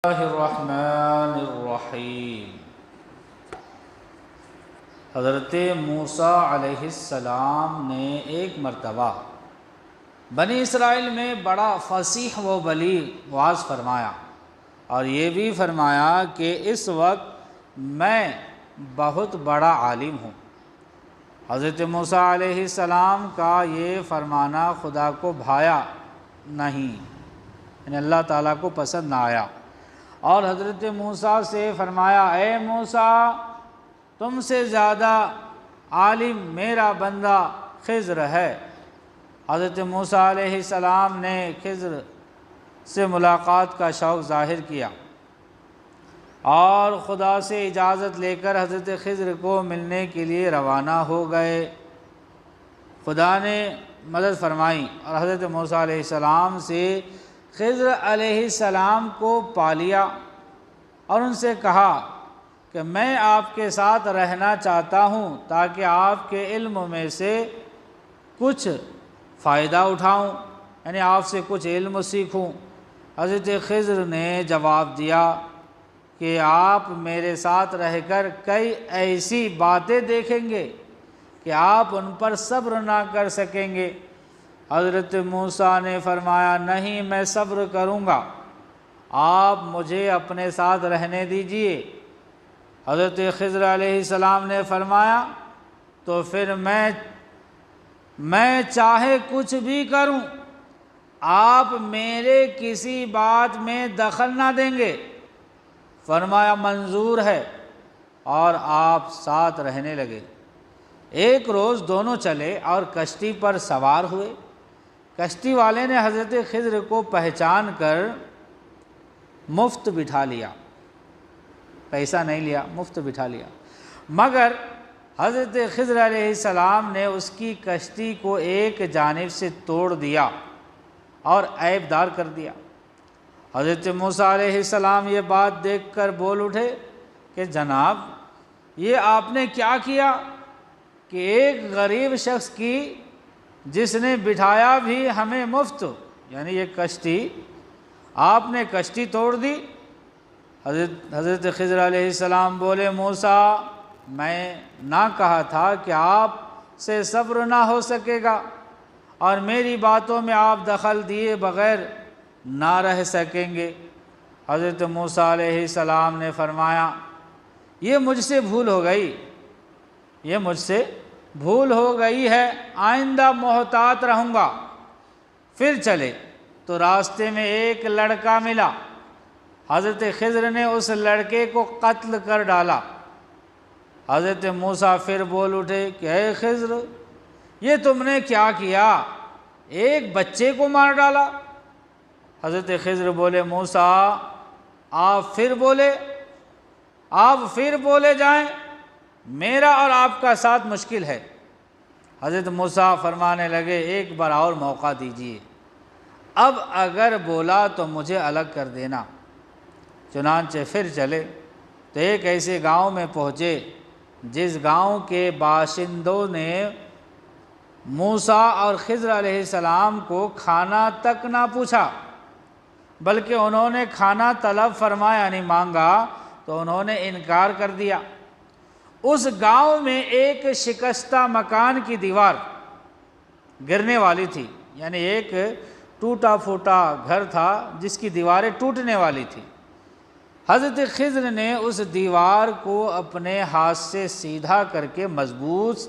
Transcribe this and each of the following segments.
اللہ الرحمن الرحیم۔ حضرت موسیٰ علیہ السلام نے ایک مرتبہ بنی اسرائیل میں بڑا فصیح و بلیغ وعظ فرمایا، اور یہ بھی فرمایا کہ اس وقت میں بہت بڑا عالم ہوں۔ حضرت موسیٰ علیہ السلام کا یہ فرمانا خدا کو بھایا نہیں، یعنی اللہ تعالیٰ کو پسند نہ آیا، اور حضرت موسیٰ سے فرمایا، اے موسیٰ، تم سے زیادہ عالم میرا بندہ خضر ہے۔ حضرت موسیٰ علیہ السلام نے خضر سے ملاقات کا شوق ظاہر کیا اور خدا سے اجازت لے کر حضرت خضر کو ملنے کے لیے روانہ ہو گئے۔ خدا نے مدد فرمائی اور حضرت موسیٰ علیہ السلام سے خضر علیہ السلام کو پا لیا اور ان سے کہا کہ میں آپ کے ساتھ رہنا چاہتا ہوں تاکہ آپ کے علم میں سے کچھ فائدہ اٹھاؤں، یعنی آپ سے کچھ علم سیکھوں۔ حضرت خضر نے جواب دیا کہ آپ میرے ساتھ رہ کر کئی ایسی باتیں دیکھیں گے کہ آپ ان پر صبر نہ کر سکیں گے۔ حضرت موسیٰ نے فرمایا، نہیں، میں صبر کروں گا، آپ مجھے اپنے ساتھ رہنے دیجئے۔ حضرت خضر علیہ السلام نے فرمایا، تو پھر میں چاہے کچھ بھی کروں، آپ میرے کسی بات میں دخل نہ دیں گے۔ فرمایا، منظور ہے، اور آپ ساتھ رہنے لگے۔ ایک روز دونوں چلے اور کشتی پر سوار ہوئے۔ کشتی والے نے حضرت خضر کو پہچان کر مفت بٹھا لیا، پیسہ نہیں لیا، مفت بٹھا لیا، مگر حضرت خضر علیہ السلام نے اس کی کشتی کو ایک جانب سے توڑ دیا اور عیب دار کر دیا۔ حضرت موسیٰ علیہ السلام یہ بات دیکھ کر بول اٹھے کہ جناب، یہ آپ نے کیا کیا کہ ایک غریب شخص کی، جس نے بٹھایا بھی ہمیں مفت، یعنی یہ کشتی، آپ نے کشتی توڑ دی۔ حضرت خضر علیہ السلام بولے، موسیٰ، میں نہ کہا تھا کہ آپ سے صبر نہ ہو سکے گا اور میری باتوں میں آپ دخل دیے بغیر نہ رہ سکیں گے۔ حضرت موسیٰ علیہ السلام نے فرمایا، یہ مجھ سے بھول ہو گئی، یہ مجھ سے بھول ہو گئی ہے، آئندہ محتاط رہوں گا۔ پھر چلے تو راستے میں ایک لڑکا ملا۔ حضرت خضر نے اس لڑکے کو قتل کر ڈالا۔ حضرت موسیٰ پھر بول اٹھے کہ اے خضر، یہ تم نے کیا کیا، ایک بچے کو مار ڈالا۔ حضرت خضر بولے، موسیٰ، آپ پھر بولے جائیں، میرا اور آپ کا ساتھ مشکل ہے۔ حضرت موسیٰ فرمانے لگے، ایک بار اور موقع دیجیے، اب اگر بولا تو مجھے الگ کر دینا۔ چنانچہ پھر چلے تو ایک ایسے گاؤں میں پہنچے جس گاؤں کے باشندوں نے موسیٰ اور خضر علیہ السلام کو کھانا تک نہ پوچھا، بلکہ انہوں نے کھانا طلب فرمایا، یعنی مانگا تو انہوں نے انکار کر دیا۔ اس گاؤں میں ایک شکستہ مکان کی دیوار گرنے والی تھی، یعنی ایک ٹوٹا پھوٹا گھر تھا جس کی دیواریں ٹوٹنے والی تھی۔ حضرت خضر نے اس دیوار کو اپنے ہاتھ سے سیدھا کر کے مضبوط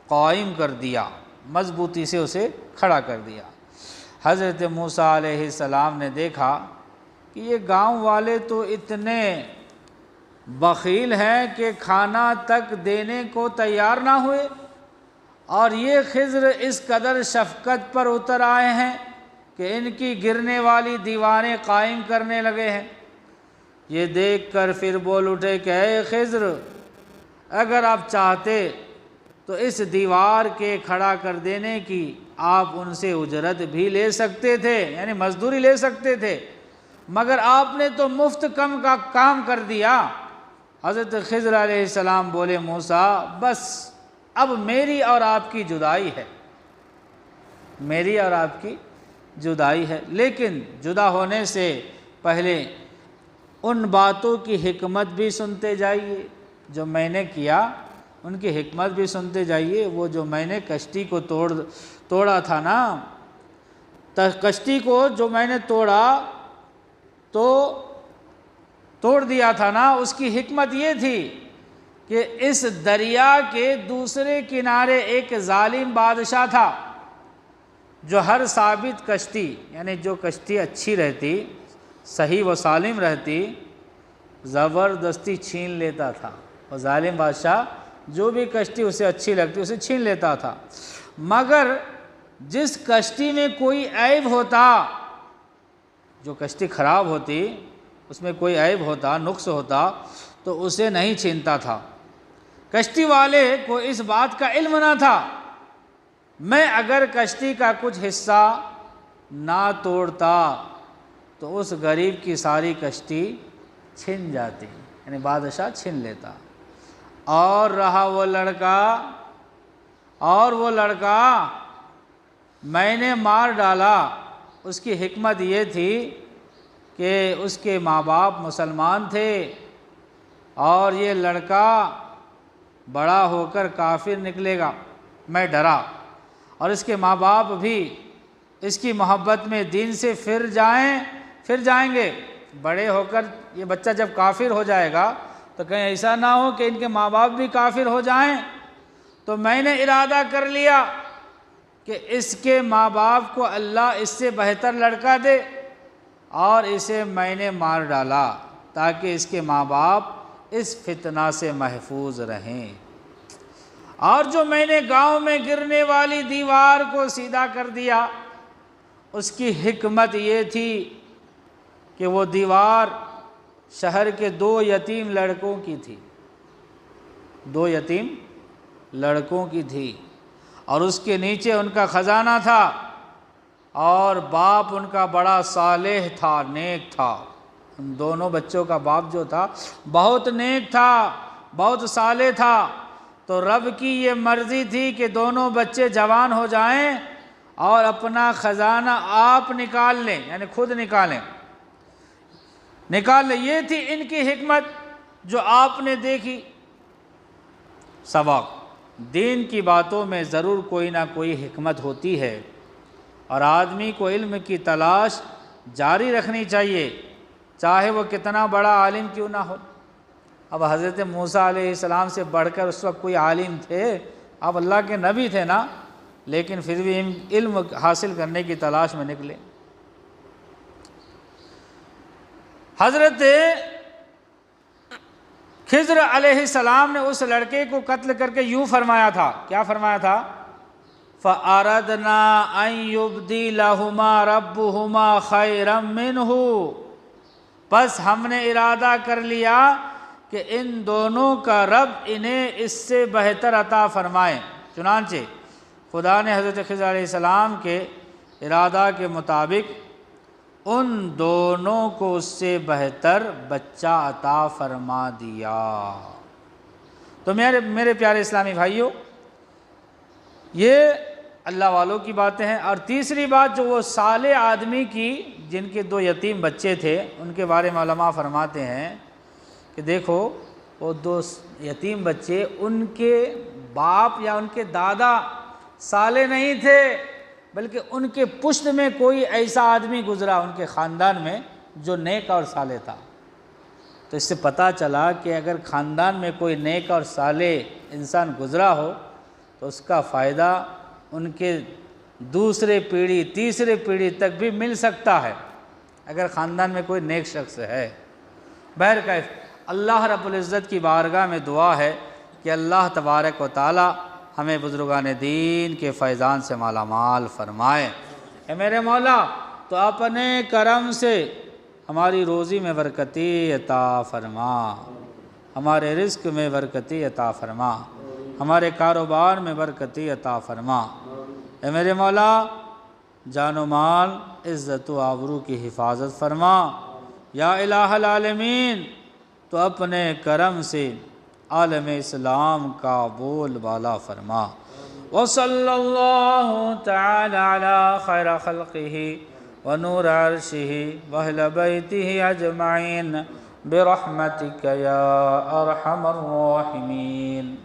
قائم کر دیا، مضبوطی سے اسے کھڑا کر دیا۔ حضرت موسیٰ علیہ السلام نے دیکھا کہ یہ گاؤں والے تو اتنے بخیل ہیں کہ کھانا تک دینے کو تیار نہ ہوئے، اور یہ خضر اس قدر شفقت پر اتر آئے ہیں کہ ان کی گرنے والی دیواریں قائم کرنے لگے ہیں۔ یہ دیکھ کر پھر بول اٹھے کہ اے خضر، اگر آپ چاہتے تو اس دیوار کے کھڑا کر دینے کی آپ ان سے اجرت بھی لے سکتے تھے، یعنی مزدوری لے سکتے تھے، مگر آپ نے تو مفت کم کا کام کر دیا۔ حضرت خضر علیہ السلام بولے، موسیٰ، بس اب میری اور آپ کی جدائی ہے، میری اور آپ کی جدائی ہے، لیکن جدا ہونے سے پہلے ان باتوں کی حکمت بھی سنتے جائیے جو میں نے کیا، ان کی حکمت بھی سنتے جائیے۔ وہ جو میں نے کشتی کو توڑا تھا نا، کشتی کو جو میں نے توڑ دیا تھا نا، اس کی حکمت یہ تھی کہ اس دریا کے دوسرے کنارے ایک ظالم بادشاہ تھا جو ہر ثابت کشتی، یعنی جو کشتی اچھی رہتی، صحیح و سالم رہتی، زبردستی چھین لیتا تھا۔ وہ ظالم بادشاہ جو بھی کشتی اسے اچھی لگتی اسے چھین لیتا تھا، مگر جس کشتی میں کوئی عیب ہوتا، جو کشتی خراب ہوتی، اس میں کوئی عیب ہوتا، نقص ہوتا، تو اسے نہیں چھینتا تھا۔ کشتی والے کو اس بات کا علم نہ تھا، میں اگر کشتی کا کچھ حصہ نہ توڑتا تو اس غریب کی ساری کشتی چھن جاتی، یعنی بادشاہ چھن لیتا۔ اور رہا وہ لڑکا میں نے مار ڈالا، اس کی حکمت یہ تھی کہ اس کے ماں باپ مسلمان تھے اور یہ لڑکا بڑا ہو کر کافر نکلے گا، میں ڈرا، اور اس کے ماں باپ بھی اس کی محبت میں دین سے پھر جائیں گے۔ بڑے ہو کر یہ بچہ جب کافر ہو جائے گا تو کہیں ایسا نہ ہو کہ ان کے ماں باپ بھی کافر ہو جائیں۔ تو میں نے ارادہ کر لیا کہ اس کے ماں باپ کو اللہ اس سے بہتر لڑکا دے، اور اسے میں نے مار ڈالا تاکہ اس کے ماں باپ اس فتنہ سے محفوظ رہیں۔ اور جو میں نے گاؤں میں گرنے والی دیوار کو سیدھا کر دیا، اس کی حکمت یہ تھی کہ وہ دیوار شہر کے 2 یتیم لڑکوں کی تھی، 2 یتیم لڑکوں کی تھی، اور اس کے نیچے ان کا خزانہ تھا، اور باپ ان کا بڑا صالح تھا، نیک تھا۔ ان دونوں بچوں کا باپ جو تھا بہت نیک تھا، بہت صالح تھا۔ تو رب کی یہ مرضی تھی کہ دونوں بچے جوان ہو جائیں اور اپنا خزانہ آپ نکال لیں، یعنی خود نکال لیں۔ یہ تھی ان کی حکمت جو آپ نے دیکھی۔ سبق: دین کی باتوں میں ضرور کوئی نہ کوئی حکمت ہوتی ہے، اور آدمی کو علم کی تلاش جاری رکھنی چاہیے، چاہے وہ کتنا بڑا عالم کیوں نہ ہو۔ اب حضرت موسیٰ علیہ السلام سے بڑھ کر اس وقت کوئی عالم تھے؟ اب اللہ کے نبی تھے نا، لیکن پھر بھی علم حاصل کرنے کی تلاش میں نکلے۔ حضرت خضر علیہ السلام نے اس لڑکے کو قتل کر کے یوں فرمایا تھا، کیا فرمایا تھا؟ فَأَرَدْنَا أَن يُبْدِلَهُمَا رَبُّهُمَا خَيْرًا مِّنْهُ، پس ہم نے ارادہ کر لیا کہ ان دونوں کا رب انہیں اس سے بہتر عطا فرمائے۔ چنانچہ خدا نے حضرت خضر علیہ السلام کے ارادہ کے مطابق ان دونوں کو اس سے بہتر بچہ عطا فرما دیا۔ تو میرے پیارے اسلامی بھائیوں، یہ اللہ والوں کی باتیں ہیں۔ اور تیسری بات جو وہ صالح آدمی کی، جن کے 2 یتیم بچے تھے، ان کے بارے میں علماء فرماتے ہیں کہ دیکھو وہ 2 یتیم بچے، ان کے باپ یا ان کے دادا صالح نہیں تھے، بلکہ ان کے پشت میں کوئی ایسا آدمی گزرا ان کے خاندان میں جو نیک اور صالح تھا۔ تو اس سے پتہ چلا کہ اگر خاندان میں کوئی نیک اور صالح انسان گزرا ہو تو اس کا فائدہ ان کے دوسرے پیڑھی، تیسرے پیڑھی تک بھی مل سکتا ہے، اگر خاندان میں کوئی نیک شخص ہے۔ بہرکیف اللہ رب العزت کی بارگاہ میں دعا ہے کہ اللہ تبارک و تعالی ہمیں بزرگان دین کے فیضان سے مالا مال فرمائے۔ اے میرے مولا، تو اپنے کرم سے ہماری روزی میں برکتی عطا فرما، ہمارے رزق میں برکتی عطا فرما، ہمارے کاروبار میں برکتی عطا فرما۔ اے میرے مولا، جان و مال، عزت و آبرو کی حفاظت فرما۔ یا الہ العالمین، تو اپنے کرم سے عالم اسلام کا بول بالا فرما۔ وصلی اللہ تعالی علی خیر خلقہ ونور عرشہ واہل بیتہ اجمعین برحمتك یا ارحم الراحمین۔